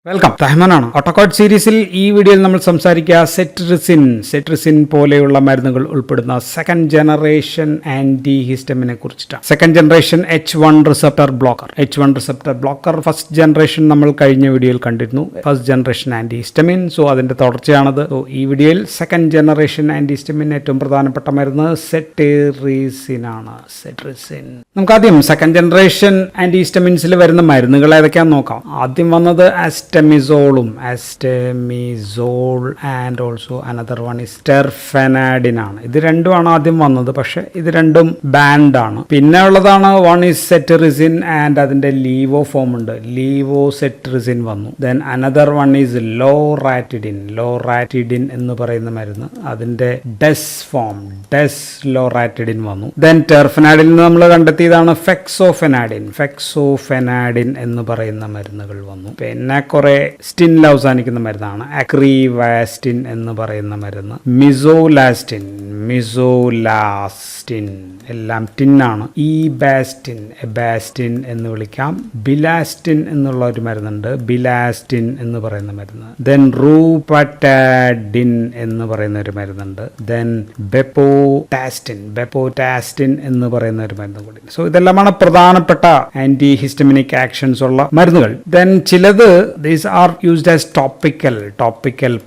Welcome, റഹ്മാനാണ്. ഓട്ടോകോഡ് സീരീസിൽ ഈ വീഡിയോയിൽ നമ്മൾ സംസാരിക്കുക സെട്രിസിൻ പോലെയുള്ള മരുന്നുകൾ ഉൾപ്പെടുന്ന സെക്കൻഡ് ജനറേഷൻ ആന്റി ഹിസ്റ്റമിനെ കുറിച്ചിട്ടാണ്. Second generation H1 receptor blocker first generation നമ്മൾ കഴിഞ്ഞ വീഡിയോയിൽ കണ്ടിരുന്നു. First generation antihistamine, so അതിന്റെ തുടർച്ചയാണത്. ഈ വീഡിയോയിൽ സെക്കൻഡ് ജനറേഷൻ ആന്റി ഹിസ്റ്റമിൻ ഏറ്റവും പ്രധാനപ്പെട്ട മരുന്ന് സെട്രിസിൻ ആണ്. നമുക്ക് ആദ്യം സെക്കൻഡ് ജനറേഷൻ ആന്റി ഹിസ്റ്റമിൻസിൽ വരുന്ന മരുന്നുകൾ ഏതൊക്കെയാണെന്ന് നോക്കാം. ആദ്യം വന്നത് astemizole and also another one is terfenadine ആണ്. ഇത് രണ്ടുമാണ് ആദ്യം വന്നത്, പക്ഷെ ഇത് രണ്ടും ബാൻഡ് ആണ്. പിന്നെ ഉള്ളതാണ് വൺ ഇസ് സെറ്ററിസിൻ ആൻഡ് അതിന്റെ ലീവോ ഫോം ഉണ്ട്, ലീവോ സെറ്ററിസിൻ വന്നു. ദെൻ അനദർ വൺ ഈസ് ലോറാറ്റിഡിൻ എന്ന് പറയുന്ന മരുന്ന്, അതിന്റെ ലോറാറ്റിഡിൻ വന്നു. ദെൻ ടെർഫെനാഡിൻ നമ്മൾ കണ്ടെത്തിയതാണ് ഫെക്സോഫെനാഡിൻ എന്ന് പറയുന്ന മരുന്നുകൾ വന്നു. പിന്നെ കുറെ സ്റ്റിനിൽ അവസാനിക്കുന്ന മരുന്നാണ് അക്രിവാസ്റ്റിൻ എന്ന് പറയുന്ന മരുന്ന്, മിസോലാസ്റ്റിൻ എല്ലാം ടിന്നാണ്. എബാസ്റ്റിൻ എന്ന് വിളിക്കാം. ബിലാസ്റ്റിൻ എന്നുള്ള ഒരു മരുന്നുണ്ട്, ബിലാസ്റ്റിൻ എന്ന് പറയുന്ന മരുന്ന്. ദെൻ റൂപറ്റാഡിൻ എന്ന് പറയുന്ന ഒരു മരുന്നുണ്ട്. ദെൻ ബെപ്പോടാസ്റ്റിൻ എന്ന് പറയുന്ന ഒരു മരുന്ന് കൂടി. സോ ഇതെല്ലാമാണ് പ്രധാനപ്പെട്ട ആന്റി ഹിസ്റ്റമിനിക് ആക്ഷൻസ് ഉള്ള മരുന്നുകൾ. ദെൻ ചിലത് these are used as topical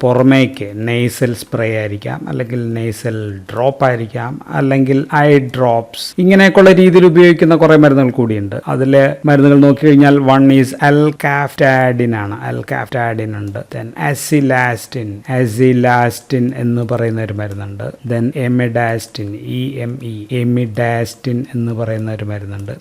പുറമേക്ക് നെയ്സൽ സ്പ്രേ ആയിരിക്കാം, അല്ലെങ്കിൽ നെയ്സൽ ഡ്രോപ്പ് ആയിരിക്കാം, അല്ലെങ്കിൽ ഐ ഡ്രോപ്സ്, ഇങ്ങനെയൊക്കെയുള്ള രീതിയിൽ ഉപയോഗിക്കുന്ന കുറെ മരുന്നുകൾ കൂടിയുണ്ട്. അതിലെ മരുന്നുകൾ നോക്കിക്കഴിഞ്ഞാൽ വൺ ഈസ് അൽകാഫ്റ്റാഡിൻ ആണ്, അൽകാഫ്റ്റാഡിൻ ഉണ്ട്. ദെൻ അസിലാസ്റ്റിൻ എന്ന് പറയുന്ന ഒരു മരുന്നുണ്ട്. ദെൻ എമിഡാസ്റ്റിൻ എന്ന് പറയുന്ന ഒരു മരുന്നുണ്ട്.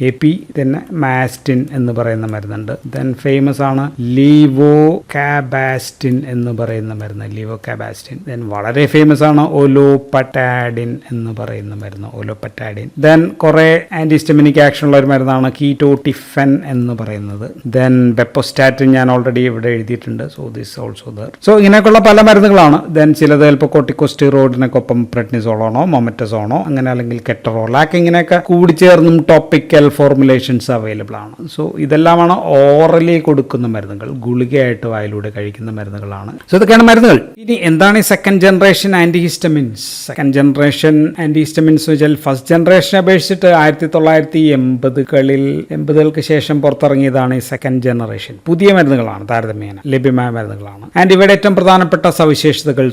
എപി തന്നെ മാസ്റ്റിൻ എന്ന് പറയുന്ന മരുന്നുണ്ട്. ദെൻ ഫേമസ് ആണ് ലീവോകാബാസ്റ്റിൻ എന്ന് പറയുന്ന മരുന്ന്, ലീവോകാബാസ്റ്റിൻ. ദെൻ വളരെ ഫേമസ് ആണ് ഒലോപറ്റാഡിൻ എന്ന് പറയുന്ന മരുന്ന്, ഒലോപറ്റാഡിൻ. ദെൻ കുറെ ആന്റിഹിസ്റ്റമിനിക് ആക്ഷൻ ഉള്ള ഒരു മരുന്നാണ് കീറ്റോട്ടിഫെൻ എന്ന് പറയുന്നത്. ദെൻ ബെപ്പോസ്റ്റാറ്റിൻ ഞാൻ ഓൾറെഡി ഇവിടെ എഴുതിയിട്ടുണ്ട്, so this also there. So ഇങ്ങനെയൊക്കെയുള്ള പല മരുന്നുകളാണ്. ദെൻ ചിലത് ചിലപ്പോൾ കോർട്ടിക്കോസ്റ്റീറോയിഡിനൊപ്പം പ്രെഡ്നിസോളാണോ മൊമറ്റസോണോ അങ്ങനെ, അല്ലെങ്കിൽ കെറ്ററോലാക്ക്, ഇങ്ങനെയൊക്കെ കൂടിച്ചേർന്നും ടോപ്പിക്കൽ ഫോർമുലേഷൻസ് അവൈലബിൾ ആണ്. സോ ഇതെല്ലാമാണ് ഓറലി കൊടുക്കുന്ന മരുന്നുകൾ, ഗുളികയായിട്ട് വായിലൂടെ കഴിക്കുന്ന മരുന്നുകളാണ്. സോ ഇതൊക്കെയാണ് മരുന്നുകൾ. ഇനി എന്താണ് ഈ second generation antihistamines? Second generation antihistamines വെച്ചാൽ ഫസ്റ്റ് ജനറേഷനെ അപേക്ഷിച്ചിട്ട് 1980-കൾക്ക് ശേഷം പുറത്തിറങ്ങിയതാണ് ഈ സെക്കൻഡ് ജനറേഷൻ. പുതിയ മരുന്നുകളാണ്, താരതമ്യേന ലഭ്യമായ മരുന്നുകളാണ്. ആൻഡ് ഇവയുടെ ഏറ്റവും പ്രധാനപ്പെട്ട സവിശേഷതകൾ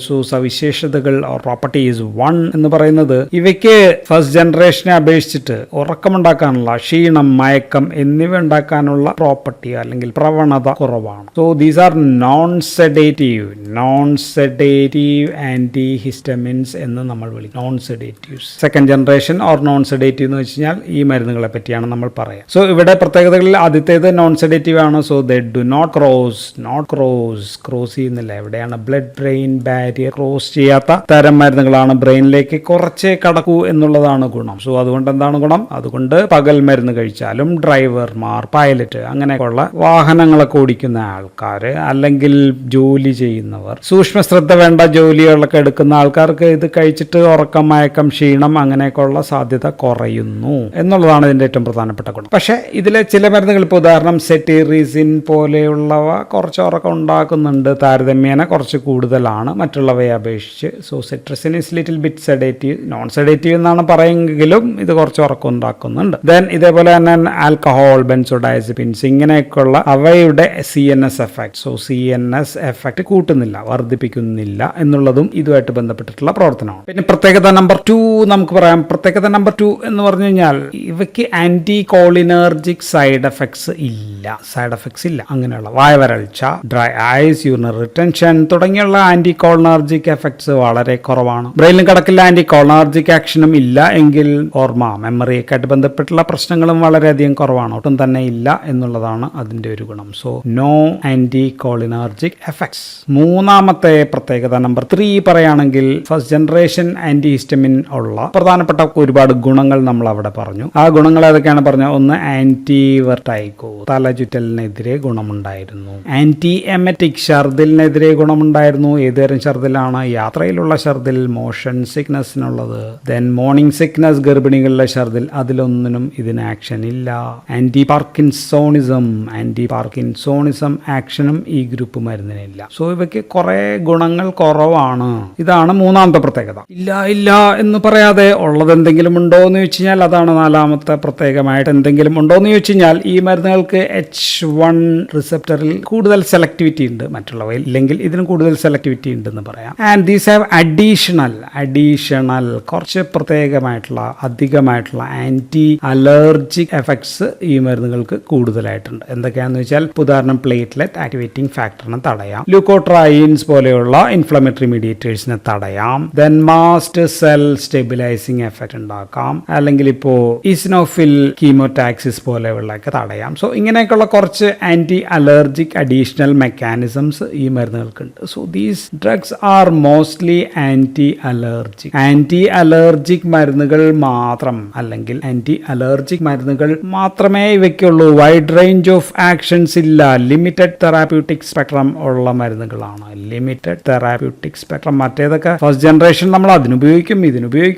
ഓർ പ്രോപ്പർട്ടീസ് 1 എന്ന് പറയുന്നത്, ഇവയ്ക്ക് ഫസ്റ്റ് ജനറേഷനെ അപേക്ഷിച്ചിട്ട് ഉറക്കമുണ്ടാക്കാനുള്ള, ക്ഷീണം, മയക്കം എന്നിവ ഉണ്ടാക്കാനുള്ള പ്രോപ്പർട്ടി അല്ലെങ്കിൽ പ്രവണത കുറവാണ്. So these are non sedative antihistamines എന്ന് നമ്മൾ വിളിക്കും, non sedatives. Second generation or non sedative എന്ന് വെച്ച് കഴിഞ്ഞാൽ ഈ മരുന്നുകളെ പറ്റിയാണ് നമ്മൾ പറയുക. സോ ഇവിടെ പ്രത്യേകതകളിൽ ആദ്യത്തേത് നോൺ സെഡേറ്റീവ് ആണ്. So they do not cross ചെയ്യുന്നില്ല. എവിടെയാണ് ബ്ലഡ് ബ്രെയിൻ ബാരിയർ ക്രോസ് ചെയ്യാത്ത തരം മരുന്നുകളാണ്. ബ്രെയിനിലേക്ക് കുറച്ചേ കടക്കൂ എന്നുള്ളതാണ് ഗുണം. സോ അതുകൊണ്ട് എന്താണ് ഗുണം? അതുകൊണ്ട് പകൽ മരുന്ന് കഴിച്ചാലും ഡ്രൈവർമാർ, പൈലറ്റ്, അങ്ങനെയൊക്കെയുള്ള വാഹനങ്ങളൊക്കെ ഓടിക്കുന്ന ആൾക്കാർ, അല്ലെങ്കിൽ ജോലി ചെയ്യുന്നവർ, സൂക്ഷ്മ ശ്രദ്ധ വേണ്ട ജോലികളൊക്കെ എടുക്കുന്ന ആൾക്കാർക്ക് ഇത് കഴിച്ചിട്ട് ഉറക്കം, മയക്കം, ക്ഷീണം അങ്ങനെയൊക്കെയുള്ള സാധ്യത കുറയുന്നു എന്നുള്ളതാണ് ഇതിന്റെ ഏറ്റവും പ്രധാനപ്പെട്ട ഗുണം. പക്ഷേ ഇതിലെ ചില മരുന്നുകൾ, ഇപ്പോൾ ഉദാഹരണം സെറ്റിറിസിൻ പോലെയുള്ളവ കുറച്ച് ഉറക്കം ഉണ്ടാക്കുന്നുണ്ട്, താരതമ്യേന കുറച്ച് കൂടുതലാണ് മറ്റുള്ളവയെ അപേക്ഷിച്ച്. So cetirizine is little bit sedative, non sedative എന്നാണ് പറയുമെങ്കിലും ഇത് കുറച്ച് ഉറക്കം ഉണ്ടാക്കുന്നുണ്ട്. ദെൻ ഇതേപോലെ തന്നെ ആൽക്കഹോൾ, ബെൻസോഡയസിപ്പിൻസ്, ഇങ്ങനെയൊക്കെയുള്ള അവയുടെ CNS effect, so CNS effect കൂട്ടുന്നില്ല, വർദ്ധിപ്പിക്കുന്നില്ല എന്നുള്ളതും ഇതുമായിട്ട് ബന്ധപ്പെട്ടിട്ടുള്ള പ്രവർത്തനമാണ്. പിന്നെ പ്രത്യേകത നമ്പർ 2 നമുക്ക് പറയാം. പ്രത്യേകത നമ്പർ 2 എന്ന് പറഞ്ഞു കഴിഞ്ഞാൽ ഇവയ്ക്ക് ആന്റി കോളിനർജിക് സൈഡ് എഫക്ട്സ് ഇല്ല. അങ്ങനെയുള്ള വായവരൾച്ച, ഡ്രൈ ഐസ്, യൂറിനറി റിട്ടൻഷൻ തുടങ്ങിയുള്ള ആന്റി കോളിനർജിക് എഫക്ട്സ് വളരെ കുറവാണ്. ബ്രെയിനിൽ കിടക്കില്ല, ആന്റി കോളിനർജിക് ആക്ഷനും ഇല്ല എങ്കിൽ ഓർമ്മ, മെമ്മറിയൊക്കെ ആയിട്ട് ബന്ധപ്പെട്ടുള്ള പ്രശ്നങ്ങളും വളരെയധികം കുറവാണ്, ഒട്ടും തന്നെ ഇല്ല എന്നുള്ളതാണ് അതിന്റെ ഒരു ഗുണം. So no anticholinergic effects. മൂന്നാമത്തെ പ്രത്യേകത നമ്പർ 3 പറയുകയാണെങ്കിൽ, ഫസ്റ്റ് ജനറേഷൻ ആന്റിഹിസ്റ്റമിൻ ഉള്ള പ്രധാനപ്പെട്ട ഒരുപാട് ഗുണങ്ങൾ നമ്മൾ അവിടെ പറഞ്ഞു. ആ ഗുണങ്ങൾ ഏതൊക്കെയാണ് പറഞ്ഞത്? ഒന്ന്, ആന്റി വെർട്ടൈഗോ, തലചുറ്റലിനെതിരെ ഗുണമുണ്ടായിരുന്നു. Anti emetic, ഛർദിലിനെതിരെ ഗുണമുണ്ടായിരുന്നു. ഏതുതരം ഛർദിലാണ്? യാത്രയിലുള്ള ഛർദിൽ, മോഷൻ സിക്നസിനുള്ളത്. ദെൻ മോർണിംഗ് സിക്നസ്, ഗർഭിണികളുടെ ഛർദിൽ, അതിലൊന്നിനും ഇതിന് ആക്ഷൻ ഇല്ല. ആന്റി പാർക്കിൻസോണിസം അസോണിസം ആക്ഷനും ഈ ഗ്രൂപ്പ് മരുന്നിനില്ല. സോ ഇവയ്ക്ക് കുറെ ഗുണങ്ങൾ കുറവാണ്. ഇതാണ് മൂന്നാമത്തെ പ്രത്യേകത. ഇല്ല എന്ന് പറയാതെ ഉള്ളത് എന്തെങ്കിലും ഉണ്ടോ എന്ന് ചോദിച്ചു കഴിഞ്ഞാൽ അതാണ് നാലാമത്തെ പ്രത്യേകമായിട്ട്. എന്തെങ്കിലും ഉണ്ടോ എന്ന് ചോദിച്ചു കഴിഞ്ഞാൽ ഈ മരുന്നുകൾക്ക് H1 റിസപ്റ്ററിൽ കൂടുതൽ സെലക്ടിവിറ്റി ഉണ്ട്, മറ്റുള്ളവയിൽ ഇല്ലെങ്കിൽ ഇതിന് കൂടുതൽ സെലക്ടിവിറ്റി ഉണ്ടെന്ന് പറയാം. ആൻഡ് ദീസ് ഹാവ് അഡീഷണൽ കുറച്ച് പ്രത്യേകമായിട്ടുള്ള അധികമായിട്ടുള്ള ആന്റി അലർജിക് എഫക്ട്സ് ഈ മരുന്നുകൾക്ക് കൂടുതലായിട്ടുണ്ട്. എന്തൊക്കെയാണെന്ന് വെച്ചാൽ ഉദാഹരണം പ്ലേറ്റ്ലെറ്റ് ആക്ടിവേറ്റിംഗ് ഫാക്ടറിനെ തടയാം, ല്യൂക്കോട്രൈൻസ് പോലെയുള്ള ഇൻഫ്ലമേറ്ററി മീഡിയേറ്റേഴ്സിനെ തടയാം, then mast cell stabilising effect ഉണ്ടാക്കാം, അല്ലെങ്കിൽ ഇപ്പോൾ ഈസിനോഫിൽ കീമോടാക്സിസ് പോലെയുള്ളതൊക്കെ തടയാം. സോ ഇങ്ങനെയൊക്കെയുള്ള കുറച്ച് ആന്റി അലർജിക് അഡീഷണൽ മെക്കാനിസംസ് ഈ മരുന്നുകൾക്കുണ്ട്. So these drugs are mostly anti allergic മരുന്നുകൾ മാത്രം, അല്ലെങ്കിൽ ആന്റി അലർജിക് മരുന്നുകൾ മാത്രമേ ഇവയ്ക്കുള്ളൂ. വൈഡ് റേഞ്ച് ഓഫ് ആക്ഷൻസ് ഇല്ല. ലിമിറ്റഡ് തെറാപ്യൂട്ടിക് സ്പെക്ട്രം ഉള്ള മരുന്നുകളാണ്. Limited therapeutic spectrum. മറ്റേതൊക്കെ ഫസ്റ്റ് ജനറേഷൻ നമ്മൾ ഇതിനുപയോഗിക്കും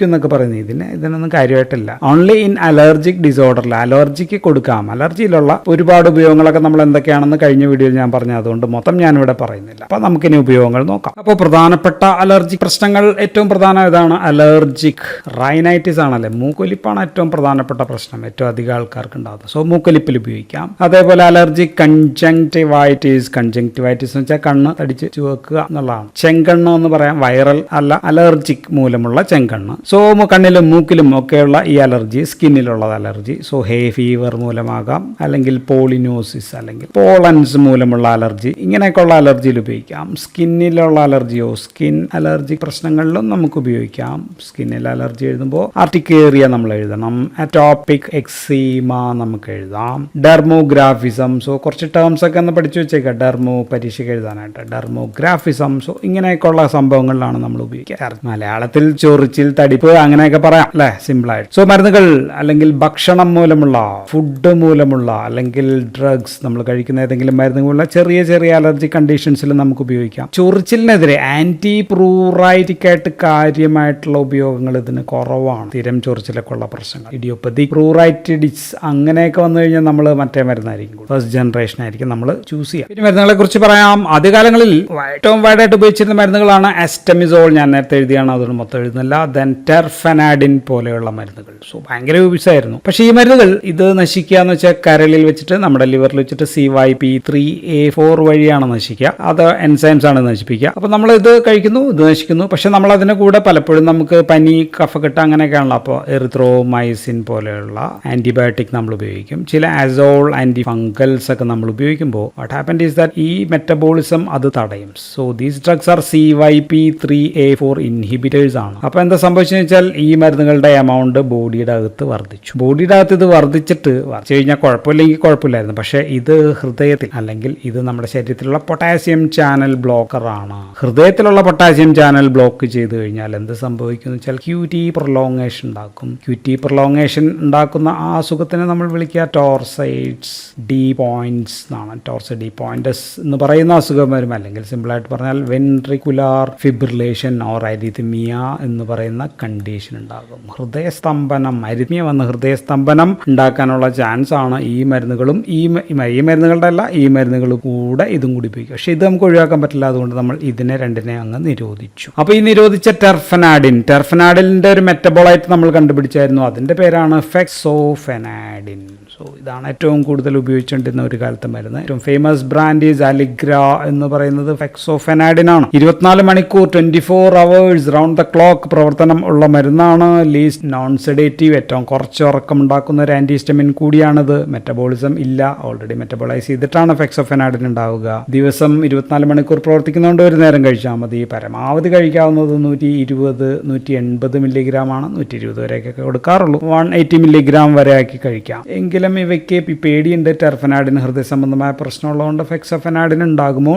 എന്നൊക്കെ പറയുന്നത് ഇതിനൊന്നും കാര്യമായിട്ടില്ല. ഓൺലി ഇൻ അലർജിക് ഡിസോർഡറിൽ അലർജിക്ക് കൊടുക്കാം. അലർജിയിലുള്ള ഒരുപാട് ഉപയോഗങ്ങളൊക്കെ നമ്മൾ എന്തൊക്കെയാണെന്ന് കഴിഞ്ഞ വീഡിയോയിൽ ഞാൻ പറഞ്ഞു, അതുകൊണ്ട് മൊത്തം ഞാനിവിടെ പറയുന്നില്ല. അപ്പൊ നമുക്കിനി ഉപയോഗങ്ങൾ നോക്കാം. അപ്പോൾ പ്രധാനപ്പെട്ട അലർജിക് പ്രശ്നങ്ങൾ ഏറ്റവും പ്രധാനം ഇതാണ് അലർജിക് റൈനൈറ്റിസ് ആണല്ലേ, മൂക്കൊലിപ്പാണ് ഏറ്റവും പ്രധാനപ്പെട്ട പ്രശ്നം, ഏറ്റവും അധികം ആൾക്കാർക്ക് ഉണ്ടാകുന്നത്. സോ മൂക്കൊലിപ്പിൽ ഉപയോഗിക്കാം. അതേപോലെ അലർജിക് കൺജങ്ക്റ്റിവൈറ്റിസ് എന്ന് വെച്ചാൽ കണ്ണ് തടിച്ച് ചുവക്കുക എന്നുള്ളതാണ്. ചെങ്കണ്ണ് എന്ന് പറയാം, വൈറൽ അല്ല, അലർജിക് മൂലമുള്ള ചെങ്കണ്ണ്. സോ കണ്ണിലും മൂക്കിലും ഒക്കെയുള്ള ഈ അലർജി, സ്കിന്നിലുള്ളത് അലർജി. സോ ഹേ ഫീവർ മൂലമാകാം, അല്ലെങ്കിൽ പോളിനോസിസ് അല്ലെങ്കിൽ പോളൻസ് മൂലമുള്ള അലർജി, ഇങ്ങനെയൊക്കെയുള്ള അലർജിയിൽ ഉപയോഗിക്കാം. സ്കിന്നിലുള്ള അലർജിയോ സ്കിൻ അലർജി പ്രശ്നങ്ങളിലും നമുക്ക് ഉപയോഗിക്കാം. സ്കിന്നിൽ അലർജി എഴുതുമ്പോൾ ആർട്ടിക്കേറിയ നമ്മൾ എഴുതണം. അറ്റോപിക് എക്സീമ നമുക്ക് എഴുതാം. ഡെർമോഗ്രാഫിസം, സോ കുറച്ച് ടേംസ് ഒക്കെ ഒന്ന് പഠിച്ചു വെച്ചേക്കാം ഡെർമോ പരീക്ഷയ്ക്ക് എഴുതാനായിട്ട്. ഡെർമോഗ്രാഫിസം, സോ ഇങ്ങനെയൊക്കെയുള്ള സംഭവങ്ങളിലാണ് നമ്മൾ ഉപയോഗിക്കുക. മലയാളത്തിൽ ചൊറിച്ചിൽ, തടിപ്പ് അങ്ങനെയൊക്കെ പറയാം അല്ലെ, സിമ്പിൾ ആയിട്ട്. സോ മരുന്നുകൾ അല്ലെങ്കിൽ ഭക്ഷണം മൂലമുള്ള, ഫുഡ് മൂലമുള്ള, അല്ലെങ്കിൽ ഡ്രഗ്സ് നമ്മൾ കഴിക്കുന്ന ഏതെങ്കിലും മരുന്നുകളുള്ള ചെറിയ ചെറിയ അലർജി കണ്ടീഷൻസിൽ നമുക്ക് ഉപയോഗിക്കാം. ചൊറിച്ചിലിനെതിരെ ആന്റി പ്രൂറൈറ്റിക് ആയിട്ട് കാര്യമായിട്ടുള്ള ഉപയോഗങ്ങൾ ഇതിന് കുറവാണ്. സ്ഥിരം ചൊറിച്ചിലൊക്കെ ഉള്ള പ്രശ്നങ്ങൾ, ഇഡിയോപ്പതി, പ്രൂറൈറ്റിഡിസ് അങ്ങനെയൊക്കെ വന്നു കഴിഞ്ഞാൽ നമ്മൾ മറ്റേ മരുന്നായിരിക്കും, ഫസ്റ്റ് ജനറേഷൻ ആയിരിക്കും നമ്മൾ ചൂസ് ചെയ്യുക. പിന്നെ മരുന്നുകളെ കുറിച്ച് പറയാം. ആദ്യകാലങ്ങളിൽ ഏറ്റവും വൈഡായിട്ട് ഉപയോഗിച്ചിരുന്ന മരുന്നുകളാണ് അസ്റ്റമിസോൾ, ഞാൻ നേരത്തെ എഴുതിയാണ്, അതൊന്നും മൊത്തം എഴുതുന്നില്ല. ദെൻ ടെർഫെനാഡിൻ പോലെയുള്ള മരുന്നുകൾ. സോ ഭയങ്കര യൂസായിരുന്നു. പക്ഷേ ഈ മരുന്നുകൾ ഇത് നശിക്കുക എന്ന് വെച്ചാൽ കരളിൽ വെച്ചിട്ട്, നമ്മുടെ ലിവറിൽ വെച്ചിട്ട് CYP3A4 വഴിയാണ് നശിക്കുക. അത് എൻസൈംസ് ആണ് നശിപ്പിക്കുക. അപ്പോൾ നമ്മൾ ഇത് കഴിക്കുന്നു, ഇത് നശിക്കുന്നു. പക്ഷെ നമ്മൾ അതിന്റെ കൂടെ പലപ്പോഴും നമുക്ക് പനി, കഫക്കെട്ട് അങ്ങനെയൊക്കെയാണല്ലോ. അപ്പോൾ എറിത്രോമൈസിൻ പോലെയുള്ള ആന്റിബയോട്ടിക് നമ്മൾ ഉപയോഗിക്കും. ചില അസോൾ ആന്റി ഫംഗൽസ് ഒക്കെ നമ്മൾ ഉപയോഗിക്കുമ്പോൾ വാട്ട് ഹാപ്പൻഡ് ഈസ് ദാറ്റ് ഈ മെറ്റബോളിസം അത് തടയും. So these drugs R CYP3A4 inhibitors ആണ്. അപ്പോൾ എന്താ സംഭവിച്ചെന്ന് വെച്ചാൽ ഈ മരുന്നുകളുടെ എമൗണ്ട് ബോഡിയുടെ അകത്ത് വർദ്ധിച്ചു. ബോഡിയുടെ അകത്ത് ഇത് വർദ്ധിച്ചിട്ട് കഴിഞ്ഞാൽ കുഴപ്പമില്ലെങ്കിൽ കുഴപ്പമില്ലായിരുന്നു. പക്ഷേ ഇത് ഹൃദയത്തിൽ, അല്ലെങ്കിൽ ഇത് നമ്മുടെ ശരീരത്തിലുള്ള പൊട്ടാസ്യം ചാനൽ ബ്ലോക്കർ ആണ്. ഹൃദയത്തിലുള്ള പൊട്ടാസ്യം ചാനൽ ബ്ലോക്ക് ചെയ്ത് കഴിഞ്ഞാൽ എന്ത് സംഭവിക്കും എന്ന് വെച്ചാൽ QT പ്രൊലോങ്ങേഷൻ ഉണ്ടാക്കും. QT പ്രൊലോങ്ങേഷൻ ഉണ്ടാക്കുന്ന ആ അസുഖത്തിനെ നമ്മൾ വിളിക്കുക ടോർസൈഡ്സ് ഡി പോയിന്റ്സ് എന്നാണ്. ടോർസൈഡ് ഡി പോയിന്റസ് എന്ന് പറയുന്ന അസുഖം വരും. അല്ലെങ്കിൽ സിമ്പിളായിട്ട് പറഞ്ഞാൽ വെൻട്രിക്കുലാർ ഫിബ്രിലേഷൻ ഓർ അരിത്മിയ എന്ന് പറയുന്ന കണ്ടീഷൻ ഉണ്ടാകും. ഹൃദയസ്തംഭനം, അരിത്മിയ വന്ന് ഹൃദയസ്തംഭനം ഉണ്ടാക്കാനുള്ള ചാൻസ് ആണ് ഈ മരുന്നുകളും. ഈ മരുന്നുകളുടെ അല്ല, ഈ മരുന്നുകൾ കൂടെ ഇതും കൂടി ഉപയോഗിക്കും. പക്ഷെ ഇത് നമുക്ക് ഒഴിവാക്കാൻ പറ്റില്ല. അതുകൊണ്ട് നമ്മൾ ഇതിനെ രണ്ടിനെ അങ്ങ് നിരോധിച്ചു. അപ്പോൾ ഈ നിരോധിച്ച ടെർഫെനാഡിൻ്റെ ഒരു മെറ്റബോളൈറ്റ് നമ്മൾ കണ്ടുപിടിച്ചായിരുന്നു. അതിന്റെ പേരാണ് ഫെക്സോഫെനാഡിൻ. സോ ഇതാണ് ഏറ്റവും കൂടുതൽ ഉപയോഗിച്ചുകൊണ്ടിരുന്ന ഒരു കാലത്തെ മരുന്ന്. ഏറ്റവും ഫേമസ് ബ്രാൻഡ് ഈസ് അലിഗ്ര എന്ന് പറയുന്നത് ഫെക്സോഫെനാഡിൻ ആണ്. 24 മണിക്കൂർ 24 hours റൗണ്ട് ദ ക്ലോക്ക് പ്രവർത്തനം ഉള്ള മരുന്നാണ്. ലീസ്റ്റ് നോൺ സെഡേറ്റീവ്, ഏറ്റവും കുറച്ച് ഉറക്കം ഉണ്ടാക്കുന്ന ഒരു ആന്റിഹിസ്റ്റമിൻ കൂടിയാണിത്. മെറ്റബോളിസം ഇല്ല, ഓൾറെഡി മെറ്റബോളൈസ് ചെയ്തിട്ടാണ് ഫെക്സോഫെനാഡിൻ ഉണ്ടാവുക. ദിവസം 24 മണിക്കൂർ പ്രവർത്തിക്കുന്നതുകൊണ്ട് ഒരു നേരം കഴിച്ചാൽ മതി. പരമാവധി കഴിക്കാവുന്നത് 120-180 മില്ലിഗ്രാം ആണ്. 120 വരെയൊക്കെ കൊടുക്കാറുള്ളൂ. 180 മില്ലിഗ്രാം വരെ ആക്കി കഴിക്കാം. എങ്കിലും ഇവയ്ക്ക് പേടിയുണ്ട്. ടെർഫെനാഡിന് ഹൃദയ സംബന്ധമായ പ്രശ്നമുള്ളതുകൊണ്ട് ഫെക്സോഫെനാഡിൻ ഉണ്ടാകുമോ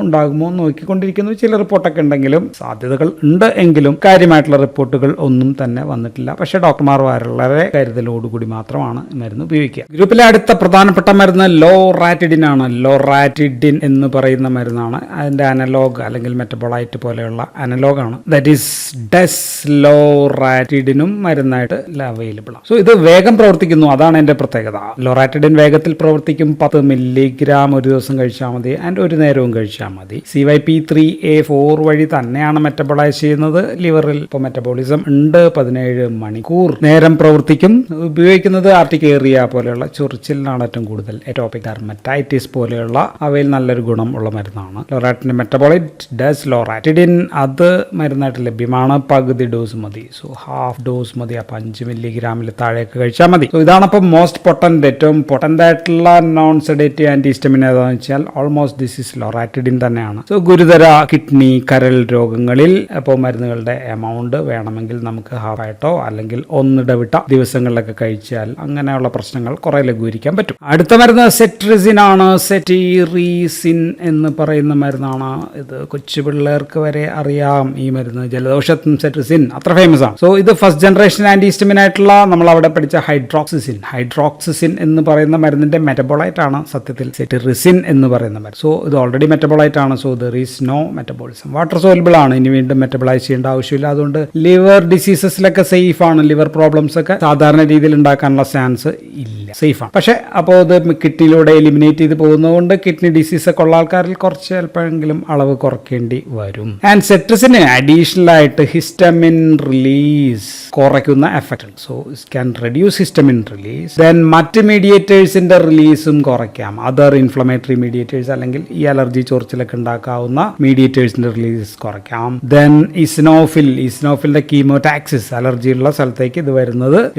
നോക്കിക്കൊണ്ടിരിക്കുന്നു. ചില റിപ്പോർട്ടൊക്കെ ഉണ്ടെങ്കിലും, സാധ്യതകൾ ഉണ്ട് എങ്കിലും കാര്യമായിട്ടുള്ള റിപ്പോർട്ടുകൾ ഒന്നും തന്നെ വന്നിട്ടില്ല. പക്ഷേ ഡോക്ടർമാർ വളരെ കരുതലോടുകൂടി മാത്രമാണ് മരുന്ന് ഉപയോഗിക്കുക. ഗ്രൂപ്പിലെ അടുത്ത പ്രധാനപ്പെട്ട മരുന്ന് ലോറാറ്റിഡിൻ ആണ്. ലോറാറ്റിഡിൻ എന്ന് പറയുന്ന മരുന്നാണ്. അതിന്റെ അനലോഗ് അല്ലെങ്കിൽ മെറ്റബോളൈറ്റ് പോലെയുള്ള അനലോഗാണ്. ദാറ്റ് ഈസ് ഡെസ്ലോറാറ്റിഡിനും മരുന്നായിട്ട് അവൈലബിൾ ആണ്. സോ ഇത് വേഗം പ്രവർത്തിക്കുന്നു, അതാണ് എൻ്റെ പ്രത്യേകത. ലോറാറ്റിഡിൻ വേഗത്തിൽ പ്രവർത്തിക്കും. 10 മില്ലിഗ്രാം മില്ലിഗ്രാം ഒരു ദിവസം കഴിച്ചാൽ മതി ആൻഡ് ഒരു നേരവും കഴിച്ചാൽ മതി. CYP3A4 വഴി തന്നെയാണ് മെറ്റബോളൈസ് ചെയ്യുന്നത് ലിവറിൽ. ഇപ്പോൾ മെറ്റബോളിസം ഉണ്ട്, 17 മണിക്കൂർ നേരം പ്രവർത്തിക്കും. ഉപയോഗിക്കുന്നത് ആർട്ടിക്കേറിയ പോലെയുള്ള ചൊറിച്ചിലിനാണ് ഏറ്റവും കൂടുതൽ. എറ്റോപിക് ഡെർമറ്റൈറ്റിസ് പോലെയുള്ള അവയിൽ നല്ലൊരു ഗുണം ഉള്ള മരുന്നാണ്. ലോറാറ്റിന്റെ മെറ്റബോളൈറ്റ് ഡസ് ലോറാറ്റിഡിൻ, അത് മരുന്നായിട്ട് ലഭ്യമാണ്. പകുതി ഡോസ് മതി. സോ ഹാഫ് ഡോസ് മതി. അപ്പോൾ 5 മില്ലിഗ്രാമിൽ താഴേക്ക് കഴിച്ചാൽ മതി. സോ ഇതാണ് അപ്പോൾ മോസ്റ്റ് പൊട്ടന്റ്, ഏറ്റവും പൊട്ടന്റ് ആയിട്ടുള്ള നോൺ സെഡേറ്റീവ് ആന്റിഹിസ്റ്റമിൻ ഏതാണെന്ന് വെച്ചാൽ ഓൾമോസ്റ്റ് ദിസ് ഇസ് ലോറാറ്റിഡിൻ തന്നെയാണ്. സോ ഗുരുതര കിഡ്നി കരൾ രോഗങ്ങളിൽ അപ്പോൾ മരുന്നുകളുടെ എമൗണ്ട് വേണമെങ്കിൽ നമുക്ക് ഹാഫായിട്ടോ അല്ലെങ്കിൽ ഒന്നിടവിട്ട ദിവസങ്ങളിലൊക്കെ കഴിച്ചാൽ അങ്ങനെയുള്ള പ്രശ്നങ്ങൾ കുറെ ലഘൂകരിക്കാൻ പറ്റും. അടുത്ത മരുന്ന് സെട്രിസിൻ ആണ്. സെറ്റിറിസിൻ എന്ന് പറയുന്ന മരുന്നാണ്. ഇത് കൊച്ചു പിള്ളേർക്ക് വരെ അറിയാം ഈ മരുന്ന്. ജലദോഷത്തും സെട്രിസിൻ അത്ര ഫേമസ് ആണ്. സോ ഇത് ഫസ്റ്റ് ജനറേഷൻ ആന്റിഹിസ്റ്റമിൻ ആയിട്ടുള്ള നമ്മൾ അവിടെ പഠിച്ച ഹൈഡ്രോക്സിസിൻ എന്ന് പറയുന്ന മരുന്നിന്റെ മെറ്റബോളൈറ്റ് ആണ് സത്യത്തിൽ സെറ്റിറിസിൻ എന്ന് പറയുന്ന മരുന്ന്. സോ ഇത് ഓൾറെഡി മെറ്റബോളൈറ്റ് ആണ്. So there is no metabolism. Water soluble ആണ്, ഇനി വീണ്ടും മെറ്റബോളൈസ് ചെയ്യേണ്ട ആവശ്യമില്ല. അതുകൊണ്ട് ലിവർ ഡിസീസസിലൊക്കെ സേഫ് ആണ്. ലിവർ പ്രോബ്ലംസ് ഒക്കെ സാധാരണ രീതിയിൽ ഉണ്ടാക്കാനുള്ള ചാൻസ് ഇല്ല, സേഫ് ആണ്. പക്ഷെ അപ്പോൾ ഇത് കിഡ്നിയിലൂടെ എലിമിനേറ്റ് ചെയ്ത് പോകുന്നതുകൊണ്ട് കിഡ്നി ഡിസീസ് ഒക്കെ ഉള്ള ആൾക്കാരിൽ കുറച്ച് ചിലപ്പോഴെങ്കിലും അളവ് കുറയ്ക്കേണ്ടി വരും. ആൻഡ് സെട്രിസിന് അഡീഷണൽ ആയിട്ട് ഹിസ്റ്റമിൻ റിലീസ് കുറയ്ക്കുന്ന എഫക്റ്റ് ഉണ്ട്. So it can reduce histamine release. Then മറ്റ് മീഡിയേറ്റേഴ്സിന്റെ റിലീസും കുറയ്ക്കാം. അതർ ഇൻഫ്ലമേറ്ററി മീഡിയേറ്റേഴ്സ് അല്ലെങ്കിൽ ഈ അലർജി ചൊറിച്ചിലൊക്കെ ഉണ്ടാക്കാവുന്ന മീഡിയേറ്റേഴ്സിന്റെ റിലീസ് കുറയ്ക്കാം. ദെൻ ഇസ്നോഫിലിന്റെ കീമോടാക്സിസ്, അലർജിയുള്ള സ്ഥലത്തേക്ക് ഇത്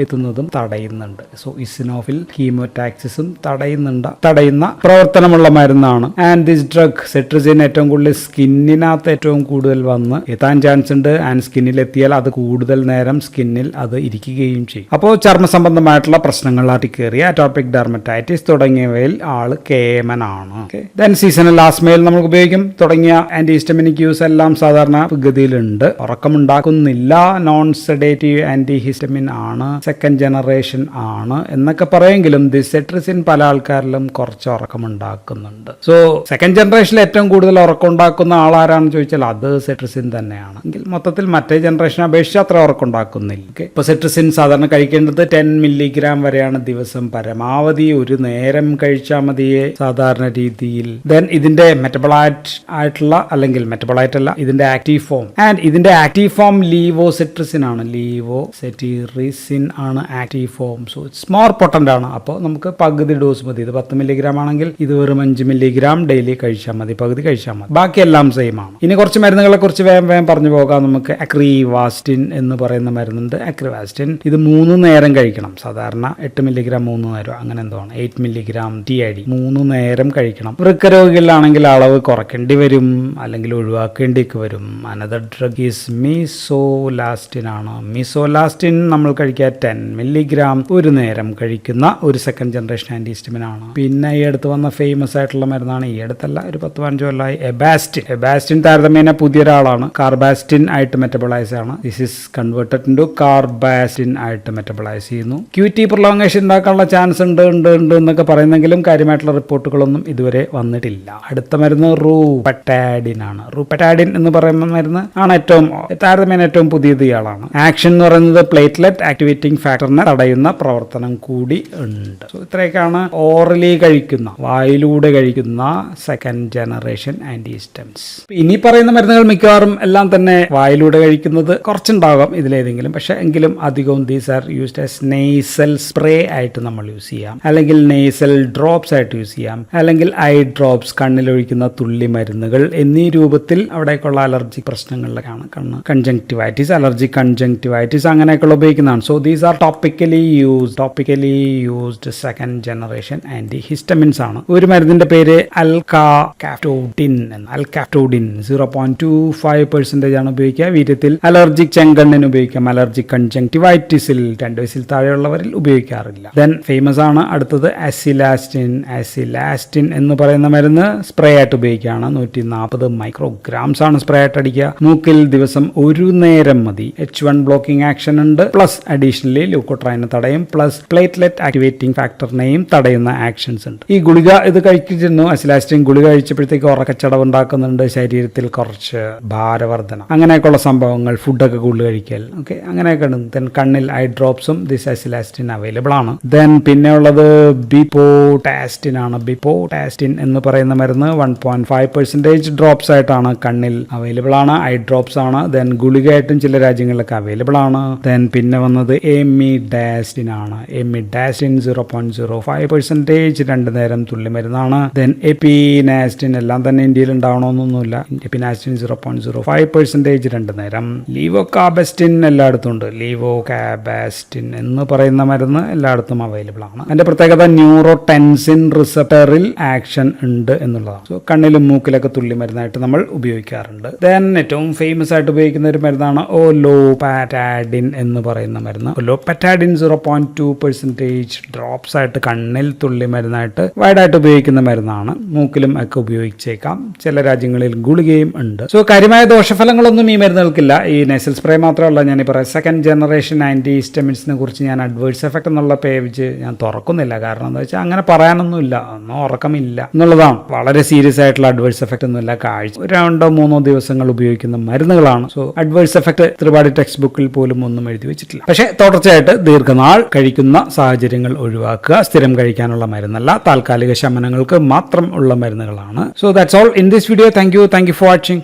എത്തുന്നതും തടയുന്നുണ്ട്. സോ ഇസ്നോഫിൽ കീമോടാക്സിസും തടയുന്ന പ്രവർത്തനമുള്ള മരുന്നാണ്. ആൻഡ് ദിസ് ഡ്രഗ് സെട്രിസിൻ ഏറ്റവും കൂടുതൽ സ്കിന്നിനകത്ത് ഏറ്റവും കൂടുതൽ വന്ന് എത്താൻ ചാൻസ് ഉണ്ട്. ആൻഡ് സ്കിന്നിൽ എത്തിയാൽ അത് കൂടുതൽ നേരം സ്കിന്നിൽ അത് ഇരിക്കുകയും ചെയ്യും. അപ്പോൾ ചർമ്മ സംബന്ധമായിട്ടുള്ള പ്രശ്നങ്ങൾ, ആർട്ടിക്കേറിയ, അറ്റോപിക് ഡെർമറ്റൈറ്റിസ് തുടങ്ങിയവയിൽ ആള് കേമനാണ്. ദെൻ സീസണൽ ആസ്മയിൽ നമുക്ക് ഉപയോഗിക്കും. തുടങ്ങിയ ആന്റിഹിസ്റ്റമിനിക് യൂസ് എല്ലാം സാധാരണ ഗതിയിലുണ്ട്. ഉറക്കമുണ്ടാക്കുന്നില്ല, നോൺ സെഡേറ്റീവ് ആന്റിഹിസ്റ്റമിൻ ആണ്, സെക്കൻഡ് ജനറേഷൻ ആണ് എന്നൊക്കെ പറയുമെങ്കിലും സെട്രിസിൻ പല ആൾക്കാരിലും കുറച്ച് ഉറക്കമുണ്ടാക്കുന്നുണ്ട്. സോ സെക്കൻഡ് ജനറേഷനിൽ ഏറ്റവും കൂടുതൽ ഉറക്കം ഉണ്ടാക്കുന്ന ആളാരാണെന്ന് ചോദിച്ചാൽ അത് സെട്രിസിൻ തന്നെയാണ്. എങ്കിൽ മൊത്തത്തിൽ മറ്റേ ജനറേഷനെ അപേക്ഷിച്ച് അത്ര ഉറക്കം ഉണ്ടാക്കുന്നില്ല. ഇപ്പോൾ സെട്രിസിൻ സാധാരണ കഴിക്കേണ്ടത് 10 മില്ലിഗ്രാം വരെയാണ് ദിവസം. പരമാവധി ഒരു നേരം കഴിച്ചാൽ മതിയെ സാധാരണ രീതിയിൽ. ദെൻ ഇതിന്റെ മെറ്റബോളൈറ്റ് ആയിട്ടുള്ള അല്ലെങ്കിൽ മെറ്റബോളൈറ്റ് അല്ല, ഇതിന്റെ ആക്റ്റീവ് ഫോം. ആൻഡ് ഇതിന്റെ ആക്റ്റീവ് ഫോം ലീവോസെട്രിസിൻ ആണ്. ലീവോസെറ്റിറിസിൻ ആണ് active form. So it's more potent ആണ്. അപ്പോൾ നമുക്ക് പകുതി ഡോസ് മതി. ഇത് 10 മില്ലിഗ്രാം ആണെങ്കിൽ ഇത് വെറും 5 മില്ലിഗ്രാം ഡെയിലി കഴിച്ചാൽ മതി, പകുതി കഴിച്ചാൽ മതി. ബാക്കിയെല്ലാം സെയിം ആണ്. ഇനി കുറച്ച് മരുന്നുകളെ കുറിച്ച് വേഗം പറഞ്ഞു പോകാം. നമുക്ക് അക്രിവാസ്റ്റിൻ എന്ന് പറയുന്ന മരുന്നുണ്ട്. അക്രിവാസ്റ്റിൻ ഇത് 3 നേരം കഴിക്കണം. സാധാരണ 8 മില്ലിഗ്രാം 3 നേരം അങ്ങനെ എന്തോ ആണ്. 8 മില്ലിഗ്രാം TID 3 നേരം കഴിക്കണം. വൃക്കരോഗികളാണെങ്കിൽ അളവ് കുറയ്ക്കേണ്ടി വരും അല്ലെങ്കിൽ ഒഴിവാക്കേണ്ടി വരും. അനദർ ഡ്രഗ് ഈസ് മീസോലാസ്റ്റിൻ ആണ്. മീസോലാസ്റ്റിൻ നമ്മൾ കഴിക്കുക 10 മില്ലിഗ്രാം ഒരു നേരം കഴിക്കുന്ന ഒരു സെക്കൻഡ് ജനറേഷൻ ആന്റിഹിസ്റ്റമിൻ ആണ്. പിന്നെ ഈ അടുത്ത് വന്ന ഫേമസ് ആയിട്ടുള്ള മരുന്നാണ്, ഈ അടുത്തല്ല ഒരു 10-15 കൊല്ലമായി, എബാസ്റ്റിൻ താരതമ്യേന പുതിയൊരാളാണ്. കാർബാസ്റ്റിൻ ആയിട്ട് മെറ്റബോളൈസ് ആണ്. ദിസ് ഇസ് കൺവേർട്ടഡ് ഇൻടു കാർബാസ്റ്റിൻ ആയിട്ട് മെറ്റബോളൈസ് ചെയ്യുന്നു. QT പ്രൊലോങ്ങേഷൻ ഉണ്ടാക്കാനുള്ള ചാൻസ് ഉണ്ട് എന്നൊക്കെ പറയുന്നെങ്കിലും കാര്യമായിട്ടുള്ള റിപ്പോർട്ടുകളൊന്നും ഇതുവരെ വന്നിട്ടില്ല. അടുത്ത മരുന്ന് റൂപെറ്റാഡിൻ ആണ്. റൂപെറ്റാഡിൻ എന്ന് പറയുന്ന മരുന്ന് ആണ് താരതമ്യേന ഏറ്റവും പുതിയത് ഇയാളാണ്. ആക്ഷൻ എന്ന് പറയുന്നത് പ്ലേറ്റ്ലെറ്റ് ആക്ടിവേറ്റിംഗ് ഫാക്ടറിനെ തടയുന്ന പ്രവർത്തനം കൂടി ഉണ്ട്. സോ ഇത്രയൊക്കെയാണ് ഓറലി കഴിക്കുന്ന, വായിലൂടെ കഴിക്കുന്ന സെക്കൻഡ് ജനറേഷൻ ആന്റിഹിസ്റ്റമിൻസ്. ഇനി പറയുന്ന മരുന്നുകൾ മിക്കവാറും എല്ലാം തന്നെ വായിലൂടെ കഴിക്കുന്നത് കുറച്ചുണ്ടാകാം ഇതിലേതെങ്കിലും. പക്ഷെ എങ്കിലും അധികവും these are used as nasal spray ആയിട്ട് നമ്മൾ യൂസ് ചെയ്യാം, അല്ലെങ്കിൽ നെയ്സൽ ഡ്രോപ്സ് ആയിട്ട് യൂസ് ചെയ്യാം, അല്ലെങ്കിൽ ഐ ഡ്രോപ്സ്, കണ്ണിലൊഴിക്കുന്ന തുള്ളി മരുന്നുകൾ എന്നീ രൂപത്തിൽ അവിടേക്കുള്ള അലർജി പ്രശ്നങ്ങളിലൊക്കെയാണ്. കണ്ണ് കൺജങ്ക്റ്റിവൈറ്റിസ്, അലർജിക് കൺജങ്ക്റ്റിവൈറ്റിസ് അങ്ങനെയൊക്കെയുള്ള ഉപയോഗിക്കുന്നതാണ്. So these are topically used second generation antihistamines ആണ്. ഒരു മരുന്നിന്റെ പേര് അൽകാപ്റ്റോഡിൻ 0.25% ആണ് ഉപയോഗിക്കുക. വീര്യത്തിൽ അലർജിക് ചെങ്കണ്ണിന് ഉപയോഗിക്കാം. അലർജിക് കൺജങ്ക്റ്റിവൈറ്റിസിൽ 2 വയസ്സിൽ താഴെയുള്ളവരിൽ ഉപയോഗിക്കാറില്ല. ദെൻ ഫേമസ് ആണ് അടുത്തത് അസിലാസ്റ്റിൻ എന്ന് പറയുന്ന മരുന്ന് സ്പ്രേ ആയിട്ട് ഉപയോഗിക്കുകയാണ്. 140 മൈക്രോഗ്രാംസ് ആണ് സ്പ്രേ ആയിട്ട് അടിക്കുക. മൂക്കിൽ ദിവസം ഒരു നേരം മതി. H1 ബ്ലോക്കിംഗ് ആക്ഷൻ ഉണ്ട്. പ്ലസ് അഡീഷണലി ല്യൂക്കോട്രൈനെ തടയും. പ്ലസ് പ്ലേറ്റ്ലെറ്റ് ആക്ടിവേറ്റിംഗ് ഫാക്ടറിനെയും തടയുന്ന ആക്ഷൻസ് ഉണ്ട്. ഈ ഗുളിക ഇത് കഴിച്ചിരുന്നു, അസിലാസ്റ്റിൻ ഗുളിക കഴിച്ചപ്പോഴത്തേക്ക് ഉറക്കച്ചടവ് ഉണ്ടാക്കുന്നുണ്ട്, ശരീരത്തിൽ കുറച്ച് ഭാരവർദ്ധന, അങ്ങനെയൊക്കെയുള്ള സംഭവങ്ങൾ, ഫുഡൊക്കെ കൂടുതൽ കഴിക്കൽ, ഓക്കെ, അങ്ങനെയൊക്കെ ഉണ്ട്. ദെൻ കണ്ണിൽ ഐ ഡ്രോപ്സും ദിസ് അസിലാസ്റ്റിൻ അവൈലബിൾ ആണ്. ദെൻ പിന്നെ ഉള്ളത് ബിപോടാസ്റ്റിൻ ആണ്. ബിപോടാസ്റ്റിൻ എന്ന് പറയുന്ന മരുന്ന് 1.5% ഡ്രോപ്സ് ആയിട്ടാണ് കണ്ണിൽ അവൈലബിൾ ആണ്, ഐ ഡ്രോപ്സ് ആണ്. ദെൻ ഗുളികയായിട്ടും ചില രാജ്യങ്ങളിലൊക്കെ അവൈലബിൾ ആണ്. ദെൻ പിന്നെ വന്നത് എമിഡാസ്റ്റിൻ ആണ്. എമിഡാസ്റ്റിൻ 0.05% 2 നേരം തുള്ളി മരുന്നാണ്. ദെൻ എപ്പിനാസ്റ്റിൻ എല്ലാം തന്നെ ഇന്ത്യയിൽ ഉണ്ടാവണമെന്നൊന്നുമില്ല. എപ്പിനാസ്റ്റിൻ 0.05% 2 നേരം. ലീവോകാബസ്റ്റിൻ എല്ലായിടത്തും ഉണ്ട്. ലീവോകാബാസ്റ്റിൻ എന്ന് പറയുന്ന മരുന്ന് എല്ലായിടത്തും അവൈലബിൾ ആണ്. അതിന്റെ പ്രത്യേകത ന്യൂറോടെൻസിൻ റിസപ്റ്ററിൽ ആക്ഷൻ ഉണ്ട് എന്നുള്ളതാണ്. സോ കണ്ണിലും മൂക്കിലൊക്കെ തുള്ളി മരുന്നായിട്ട് നമ്മൾ ഉപയോഗിക്കാറുണ്ട്. ദെൻ ഏറ്റവും ഫേമസ് ആയിട്ട് ഉപയോഗിക്കുന്ന ഒരു മരുന്നാണ് ഒലോപാറ്റാഡിൻ എന്ന് പറയുന്ന മരുന്ന്. ഒലോപാറ്റാഡിൻ 0.2% ഡ്രോപ്സ് ആയിട്ട് കണ്ണിൽ തുള്ളി മരുന്നായിട്ട് വൈഡായിട്ട് ഉപയോഗിക്കുന്ന മരുന്നാണ്. മൂക്കിലും ഒക്കെ ഉപയോഗിച്ചേക്കാം. ചില രാജ്യങ്ങളിൽ ഗുളികയും ഉണ്ട്. സോ കാര്യമായ ദോഷഫലങ്ങളൊന്നും ഈ മരുന്നുകൾക്കില്ല. ഈ നെസൽ സ്പ്രേ മാത്രമല്ല, ഞാൻ പറയാം സെക്കൻഡ് ജനറേഷൻ ആന്റി ഹിസ്റ്റമിൻസിനെ കുറിച്ച് ഞാൻ അഡ്വേഴ്സ് എഫക്ട് എന്നുള്ള പേജ് ഞാൻ തുറക്കുന്നില്ല. കാരണം എന്താ വെച്ചാൽ അങ്ങനെ പറയാനൊന്നുമില്ല, ഒന്നും ഉറക്കമില്ല എന്നുള്ളതാണ്. വളരെ സീരിയസ് ആയിട്ടുള്ള അഡ്വേഴ്സ് എഫക്ട് ഒന്നുമില്ല. കാഴ്ച 2-3 ദിവസങ്ങൾ ഉപയോഗിക്കുന്ന മരുന്നുകളാണ്. So adverse effect Tripathi text ബുക്കിൽ പോലും ഒന്നും എഴുതി വെച്ചിട്ടില്ല. പക്ഷേ തുടർച്ചയായിട്ട് ദീർഘനാൾ കഴിക്കുന്ന സാഹചര്യങ്ങൾ ഒഴിവാക്കുക. സ്ഥിരം കഴിക്കാനുള്ള മരുന്നല്ല, താൽക്കാലിക ശമനങ്ങൾക്ക് മാത്രം ഉള്ള മരുന്നുകളാണ്. So that's all in this video. Thank you for watching.